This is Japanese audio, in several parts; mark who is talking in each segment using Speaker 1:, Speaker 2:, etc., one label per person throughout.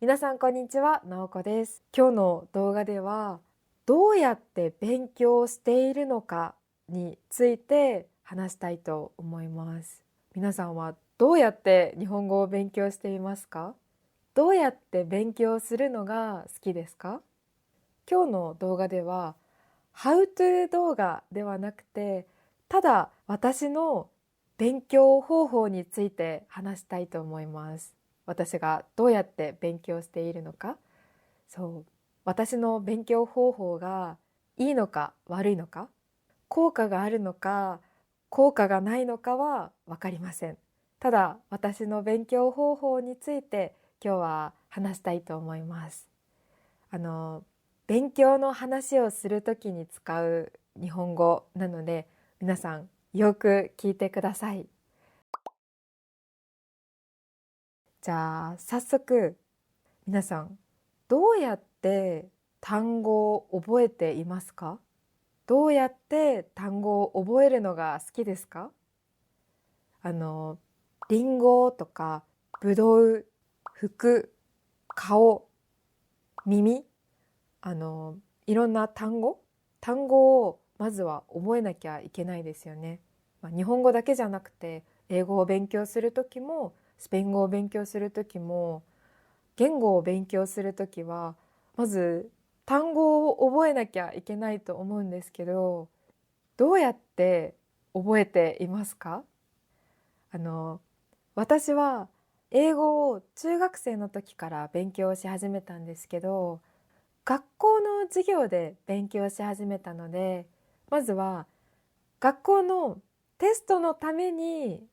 Speaker 1: 皆さんこんにちは、なおこです。今日の動画ではどうやって勉強しているのかについて話したいと思います。皆さんはどうやって日本語を勉強していますか？どうやって勉強するのが好きですか？今日の動画では How to 動画ではなくて、ただ私の勉強方法について話したいと思います。私がどうやって勉強しているのか、私の勉強方法がいいのか悪いのか、効果があるのか効果がないのかは分かりません。ただ私の勉強方法について今日は話したいと思います。勉強の話をするときに使う日本語なので、皆さんよく聞いてください。じゃあ早速、皆さんどうやって単語を覚えていますか？どうやって単語を覚えるのが好きですか？リンゴとかぶどう、服、顔、耳、いろんな単語をまずは覚えなきゃいけないですよね。日本語だけじゃなくて英語を勉強する時もスペイン語を勉強する時も言語を勉強する時はまず単語を覚えなきゃいけないと思うんですけど、どうやって覚えていますか？私は英語を中学生の時から勉強し始めたんですけど、学校の授業で勉強し始めたので、まずは学校のテストのために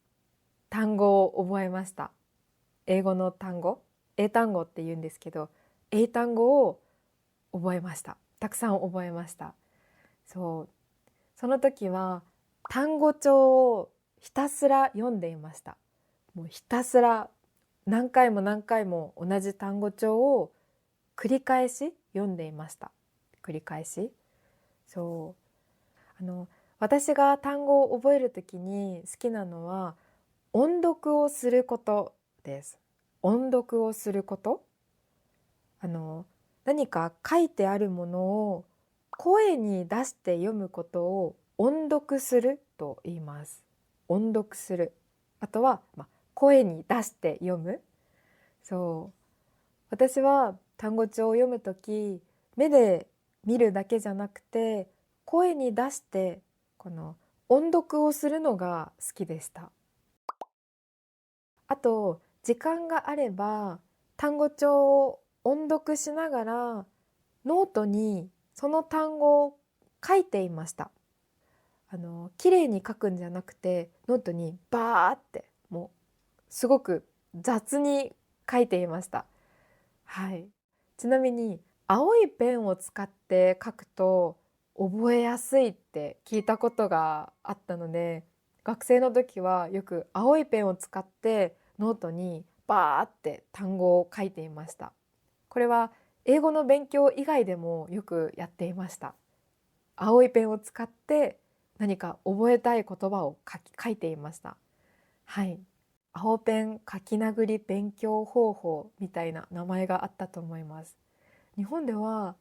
Speaker 1: 単語を覚えました。英語の単語、英単語って言うんですけど、英単語を覚えました。たくさん覚えました。その時は単語帳をひたすら読んでいました。もうひたすら何回も何回も同じ単語帳を繰り返し読んでいました。繰り返し。あの私が単語を覚えるときに好きなのは音読をすることです。音読をすること。何か書いてあるものを声に出して読むことを音読すると言います。音読する。あとは、声に出して読む。私は単語帳を読むとき、目で見るだけじゃなくて声に出してこの音読をするのが好きでした。あと時間があれば単語帳を音読しながらノートにその単語を書いていました。綺麗に書くんじゃなくてノートにバーってもうすごく雑に書いていました。はい。ちなみに青いペンを使って書くと覚えやすいって聞いたことがあったので、学生の時はよく青いペンを使ってノートにバーって単語を書いていました。これは英語の勉強以外でもよくやっていました。青いペンを使って何か覚えたい言葉を書いていました。はい。青ペン書き殴り勉強方法みたいな名前があったと思います。日本では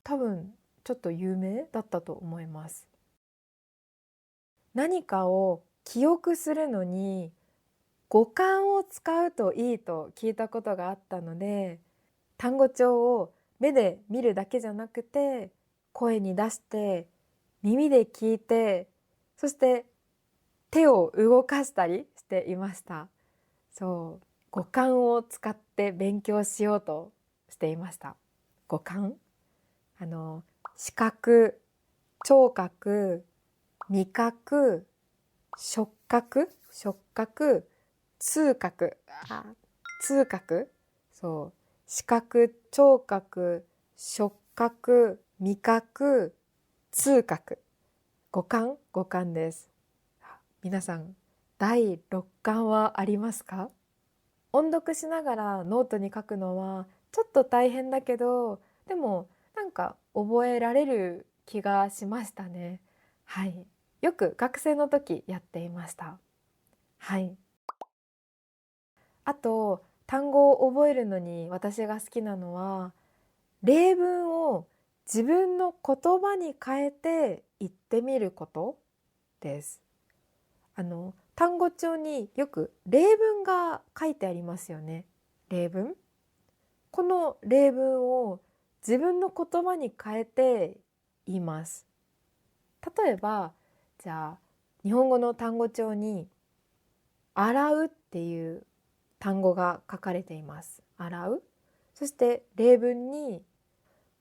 Speaker 1: 多分ちょっと有名だったと思います。何かを記憶するのに五感を使うといいと聞いたことがあったので、単語帳を目で見るだけじゃなくて声に出して耳で聞いて、そして手を動かしたりしていました。五感を使って勉強しようとしていました。五感、視覚、聴覚、味覚、触覚、痛覚、痛覚、視覚、聴覚、触覚、味覚、痛覚、五感です。皆さん、第六感はありますか？音読しながらノートに書くのはちょっと大変だけど、でもなんか覚えられる気がしましたね。はい。よく学生の時やっていました。はい。あと単語を覚えるのに私が好きなのは、例文を自分の言葉に変えて言ってみることです。単語帳によく例文が書いてありますよね。例文。この例文を自分の言葉に変えて言います。例えば、じゃあ日本語の単語帳に洗うっていう単語が書かれています。洗う。そして例文に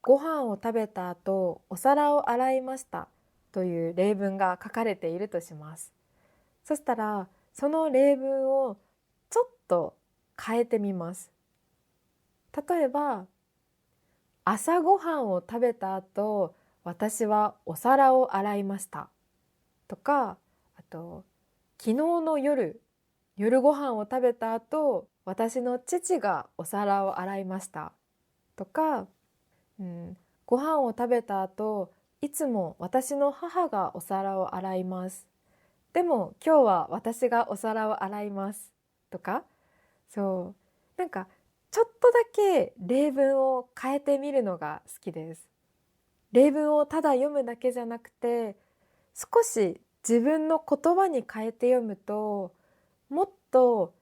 Speaker 1: ご飯を食べた後お皿を洗いましたという例文が書かれているとします。そしたらその例文をちょっと変えてみます。例えば、朝ごはんを食べた後私はお皿を洗いましたとか、あと昨日の夜ご飯を食べた後私の父がお皿を洗いましたとか、ご飯を食べた後いつも私の母がお皿を洗います。でも今日は私がお皿を洗いますとか、そう、なんかちょっとだけ例文を変えてみるのが好きです。例文をただ読むだけじゃなくて、少し自分の言葉に変えて読むと、もっと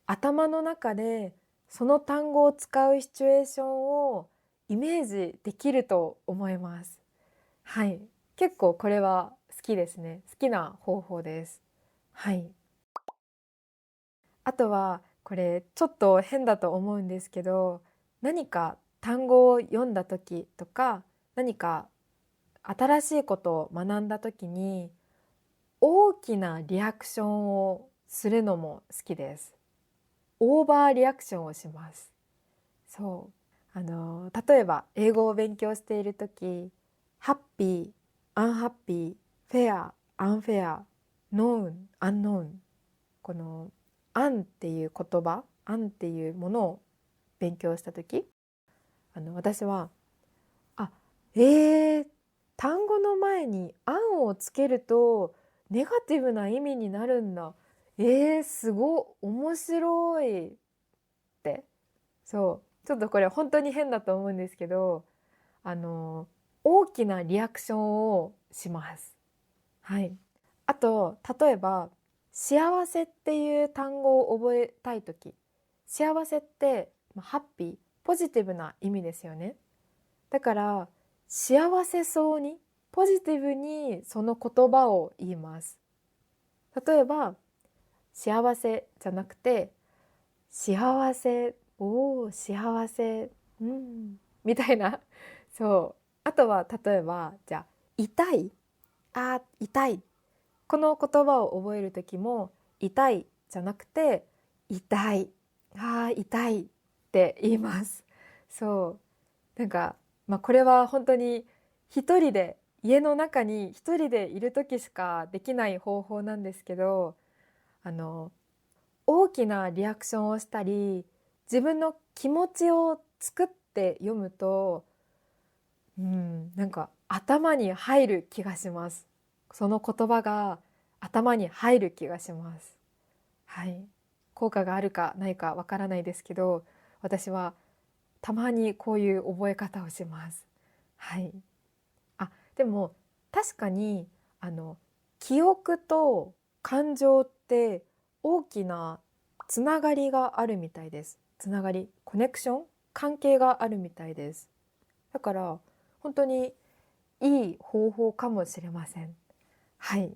Speaker 1: 頭の中でその単語を使うシチュエーションをイメージできると思います。はい、結構これは好きですね。好きな方法です。はい。あとはこれちょっと変だと思うんですけど、何か単語を読んだ時とか、何か新しいことを学んだ時に大きなリアクションをするのも好きです。オーバーリアクションをします。そう。例えば英語を勉強している時、ハッピー、アンハッピー、フェア、アンフェア、ノーン、アンノーン。このアンっていう言葉、アンっていうものを勉強した時、私は、あ、単語の前にアンをつけるとネガティブな意味になるんだ。すごい面白いって。そう、ちょっとこれ本当に変だと思うんですけど、あの大きなリアクションをします。はい。あと例えば幸せっていう単語を覚えたいとき、幸せってハッピー、ポジティブな意味ですよね。だから幸せそうにポジティブにその言葉を言います。例えば幸せじゃなくて幸せ、おー幸せ、みたいな。そう。あとは例えばじゃあ痛い、痛い、この言葉を覚える時も痛いじゃなくて痛い、痛いって言います。そう。これは本当に一人で家の中に一人でいる時しかできない方法なんですけど、あの大きなリアクションをしたり自分の気持ちを作って読むと、頭に入る気がします。その言葉が頭に入る気がします。はい。効果があるかないかわからないですけど、私はたまにこういう覚え方をします。はい。でも確かに記憶と感情って大きなつながりがあるみたいです。つながり、コネクション、関係があるみたいです。だから本当にいい方法かもしれません。はい。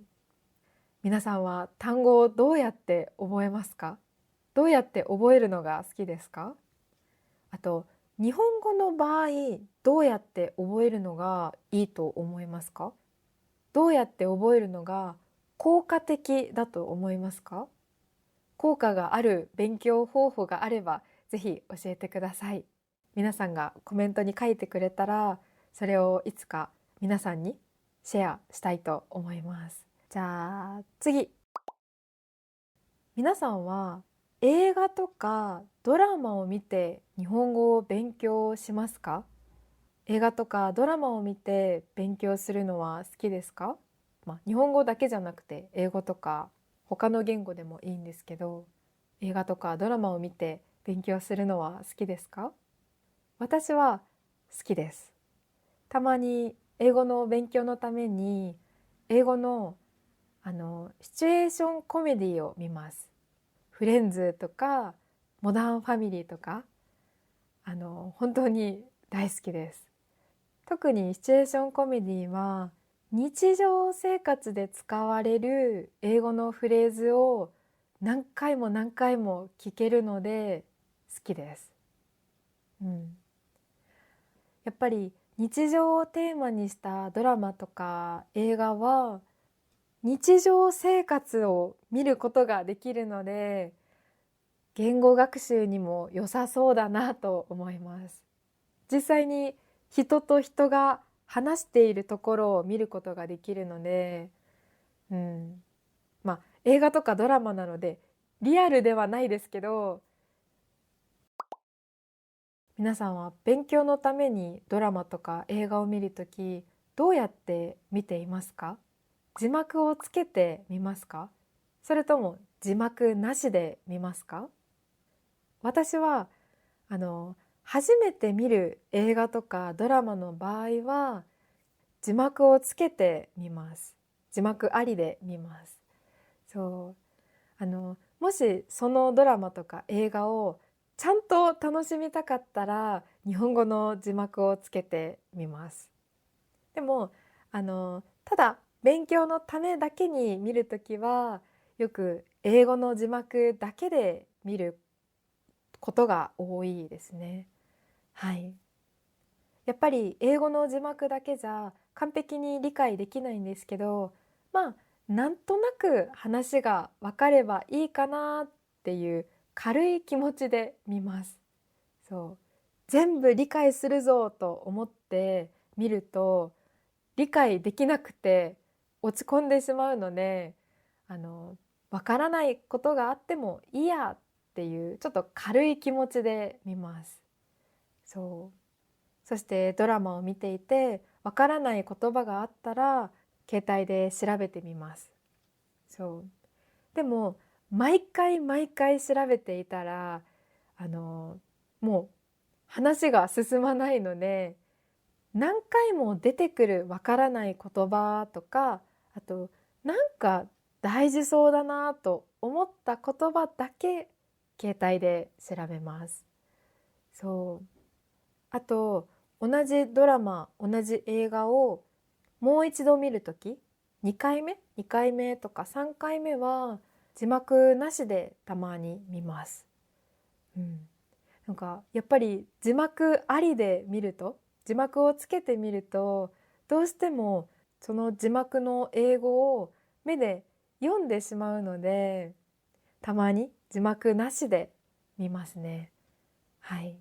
Speaker 1: 皆さんは単語をどうやって覚えますか？どうやって覚えるのが好きですか？あと、日本語の場合、どうやって覚えるのがいいと思いますか？どうやって覚えるのが効果的だと思いますか？効果がある勉強方法があれば、ぜひ教えてください。皆さんがコメントに書いてくれたら、それをいつか皆さんにシェアしたいと思います。じゃあ次。皆さんは映画とかドラマを見て日本語を勉強しますか？映画とかドラマを見て勉強するのは好きですか？日本語だけじゃなくて英語とか他の言語でもいいんですけど、映画とかドラマを見て勉強するのは好きですか？私は好きです。たまに英語の勉強のために英語のシチュエーションコメディを見ます。フレンズとかモダンファミリーとか本当に大好きです。特にシチュエーションコメディは日常生活で使われる英語のフレーズを何回も何回も聞けるので好きです。やっぱり日常をテーマにしたドラマとか映画は日常生活を見ることができるので言語学習にも良さそうだなと思います。実際に人と人が話しているところを見ることができるので、映画とかドラマなのでリアルではないですけど、皆さんは勉強のためにドラマとか映画を見るときどうやって見ていますか？字幕をつけてみますか？それとも字幕なしで見ますか？私は初めて見る映画とかドラマの場合は字幕をつけてみます。字幕ありで見ます。もしそのドラマとか映画をちゃんと楽しみたかったら日本語の字幕をつけてみます。でもただ勉強のためだけに見るときはよく英語の字幕だけで見ることが多いですね。はい。やっぱり英語の字幕だけじゃ完璧に理解できないんですけど、なんとなく話が分かればいいかなっていう軽い気持ちで見ます。全部理解するぞと思って見ると理解できなくて落ち込んでしまうので、分からないことがあってもいいやっていうちょっと軽い気持ちで見ます。そしてドラマを見ていてわからない言葉があったら携帯で調べてみます。でも毎回毎回調べていたらもう話が進まないので、何回も出てくるわからない言葉とか、あとなんか大事そうだなと思った言葉だけ携帯で調べます。あと同じドラマ同じ映画をもう一度見るとき2回目とか3回目は字幕なしでたまに見ます。なんかやっぱり字幕ありで見ると、字幕をつけてみるとどうしてもその字幕の英語を目で読んでしまうので、たまに字幕なしで見ますね。はい。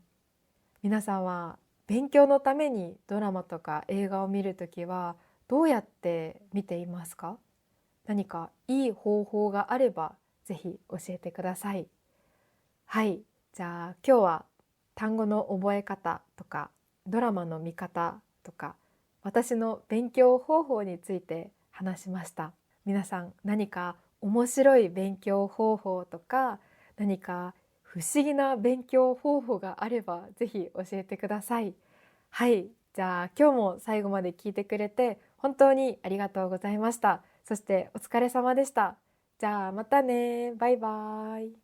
Speaker 1: 皆さんは勉強のためにドラマとか映画を見るときはどうやって見ていますか？何かいい方法があればぜひ教えてください。はい、じゃあ今日は単語の覚え方とかドラマの見方とか私の勉強方法について話しました。皆さん何か面白い勉強方法とか何か不思議な勉強方法があればぜひ教えてください。はい、じゃあ今日も最後まで聞いてくれて本当にありがとうございました。そしてお疲れ様でした。じゃあまたね。バイバイ。